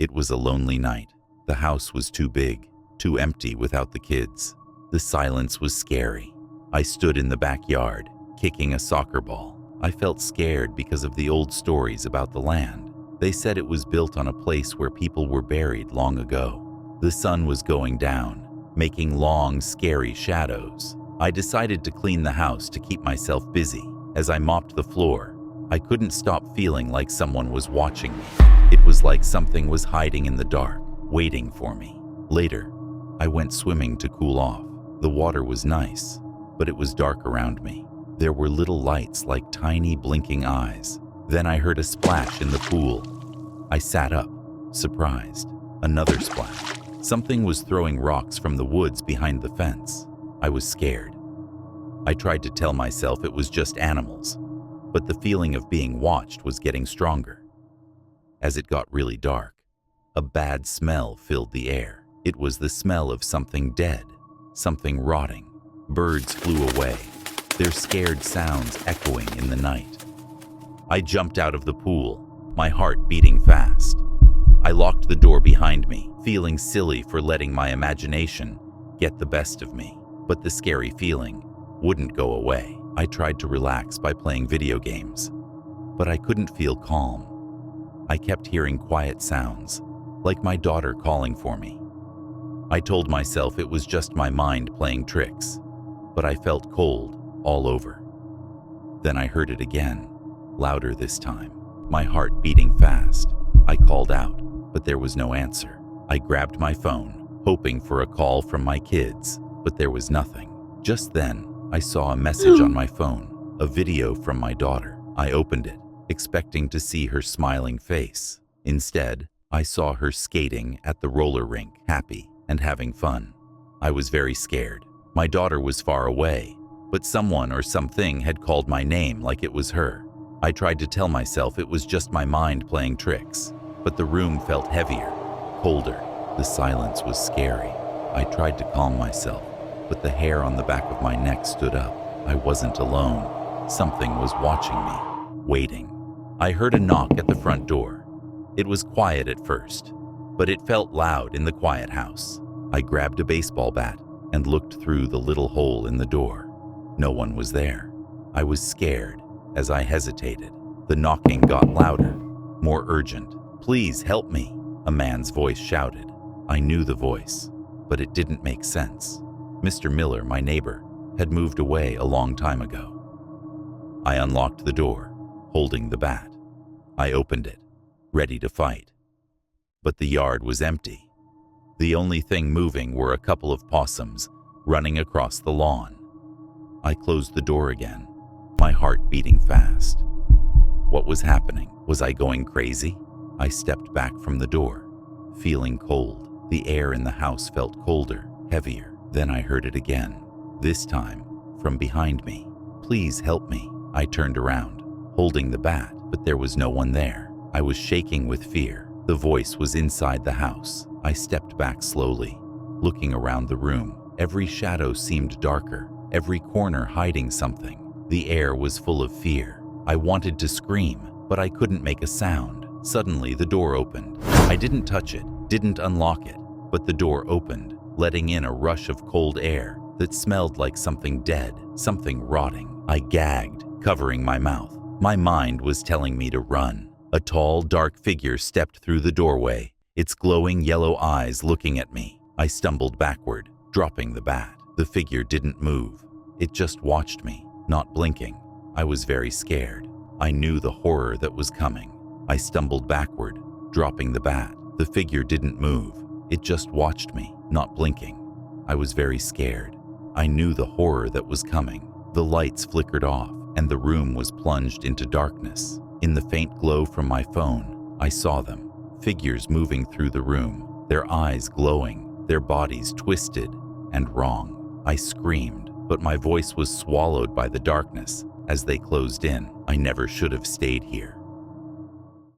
It was a lonely night. The house was too big, too empty without the kids. The silence was scary. I stood in the backyard, kicking a soccer ball. I felt scared because of the old stories about the land. They said it was built on a place where people were buried long ago. The sun was going down, making long, scary shadows. I decided to clean the house to keep myself busy. As I mopped the floor, I couldn't stop feeling like someone was watching me. It was like something was hiding in the dark, waiting for me. Later, I went swimming to cool off. The water was nice, but it was dark around me. There were little lights like tiny blinking eyes. Then I heard a splash in the pool. I sat up, surprised. Another splash. Something was throwing rocks from the woods behind the fence. I was scared. I tried to tell myself it was just animals, but the feeling of being watched was getting stronger. As it got really dark, a bad smell filled the air. It was the smell of something dead, something rotting. Birds flew away, their scared sounds echoing in the night. I jumped out of the pool, my heart beating fast. I locked the door behind me, feeling silly for letting my imagination get the best of me. But the scary feeling wouldn't go away. I tried to relax by playing video games, but I couldn't feel calm. I kept hearing quiet sounds, like my daughter calling for me. I told myself it was just my mind playing tricks, but I felt cold all over. Then I heard it again, louder this time, my heart beating fast. I called out, but there was no answer. I grabbed my phone, hoping for a call from my kids, but there was nothing. Just then, I saw a message on my phone, a video from my daughter. I opened it, expecting to see her smiling face. Instead, I saw her skating at the roller rink, happy and having fun. I was very scared. My daughter was far away, but someone or something had called my name like it was her. I tried to tell myself it was just my mind playing tricks, but the room felt heavier, colder. The silence was scary. I tried to calm myself, but the hair on the back of my neck stood up. I wasn't alone. Something was watching me, waiting. I heard a knock at the front door. It was quiet at first, but it felt loud in the quiet house. I grabbed a baseball bat and looked through the little hole in the door. No one was there. I was scared as I hesitated. The knocking got louder, more urgent. "Please help me," a man's voice shouted. I knew the voice, but it didn't make sense. Mr. Miller, my neighbor, had moved away a long time ago. I unlocked the door, holding the bat. I opened it, ready to fight. But the yard was empty. The only thing moving were a couple of possums running across the lawn. I closed the door again, my heart beating fast. What was happening? Was I going crazy? I stepped back from the door, feeling cold. The air in the house felt colder, heavier. Then I heard it again, this time from behind me. "Please help me." I turned around, holding the bat, but there was no one there. I was shaking with fear. The voice was inside the house. I stepped back slowly, looking around the room. Every shadow seemed darker, every corner hiding something. The air was full of fear. I wanted to scream, but I couldn't make a sound. Suddenly, the door opened. I didn't touch it, didn't unlock it, but the door opened, letting in a rush of cold air that smelled like something dead, something rotting. I gagged, covering my mouth. My mind was telling me to run. A tall, dark figure stepped through the doorway, its glowing yellow eyes looking at me. I stumbled backward, dropping the bat. The figure didn't move. It just watched me, not blinking. I was very scared. I knew the horror that was coming. I stumbled backward, dropping the bat. The figure didn't move. It just watched me, not blinking. I was very scared. I knew the horror that was coming. The lights flickered off, and the room was plunged into darkness. In the faint glow from my phone, I saw them, figures moving through the room, their eyes glowing, their bodies twisted and wrong. I screamed, but my voice was swallowed by the darkness as they closed in. I never should have stayed here.